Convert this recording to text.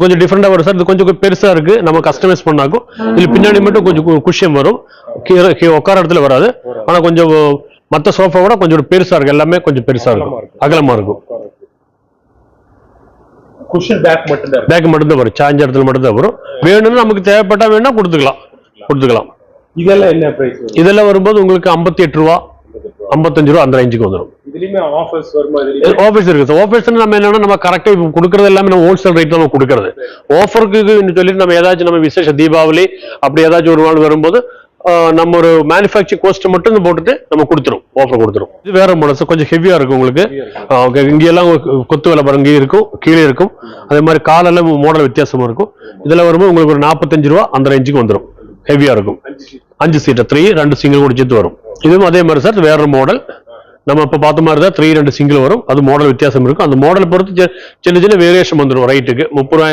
கொஞ்சம் டிஃபரெண்டா வரும் சார். இது கொஞ்சம் பெருசா இருக்கு, நம்ம கஸ்டமைஸ் பண்ணாக்கும். இதுல பின்னாடி மட்டும் கொஞ்சம் குஷன் வரும், உட்கார இடத்துல வராது. ஆனா கொஞ்சம் மத்த சோஃபா விட கொஞ்சம் பெருசா இருக்கு, எல்லாமே கொஞ்சம் பெருசா இருக்கும், அகலமா இருக்கும். குஷன் பேக் மட்டும் தான் வரும், சாஞ்ச இடத்துல மட்டும் தான் வரும். வேணும்னு நமக்கு தேவைப்பட்டா வேணா கொடுத்துக்கலாம். இதெல்லாம் என்ன பிரைஸ்? இதெல்லாம் வரும்போது உங்களுக்கு 58 ரூபா 55 ரூபா அந்த ரேஞ்சுக்கு வந்துடும். இதுலயுமே ஆஃபர்ஸ் வருமா? ஆஃபர்ஸ் இருக்கு சார். ஆஃபர்ஸ் நம்ம என்னன்னா நம்ம கரெக்டா கொடுக்கறது எல்லாமே நம்ம ஹோல்சேல் ரேட்ல நம்ம கொடுக்கறது. ஆஃபருக்கு சொல்லி நம்ம ஏதாச்சும் நம்ம விசேஷ தீபாவளி அப்படி ஏதாச்சும் ஒரு நாள் வரும்போது நம்ம ஒரு மேனுஃபேக்சர் கோஸ்ட் மட்டும் போட்டுட்டு நம்ம கொடுத்துரும், ஆஃபர் கொடுத்துரும். இது வேற மாடல் சார், கொஞ்சம் ஹெவியா இருக்கும் உங்களுக்கு. இங்க எல்லாம் கொத்து வேலை பாருங்க இருக்கும், கீழே இருக்கும். அதே மாதிரி காலெல்லாம் மாடல் வித்தியாசமா இருக்கும். இதுல வரும்போது உங்களுக்கு ஒரு 45 ரூபா அந்த ரேஞ்சுக்கு வந்துடும். ஹெவியா இருக்கும், 5 சீட்டர் 3 2 சிங்கிள் கூட சேர்த்து வரும். இதுவும் அதே மாதிரி சார், வேற மாடல். நம்ம இப்ப பார்த்த மாதிரி தான் 3 2 சிங்கிள் வரும். அது மாடல் வித்தியாசம் இருக்கும். அந்த மாடல் பொறுத்து சின்ன சின்ன வேரியேஷன் வந்துடும். ரைட்டுக்கு 30,000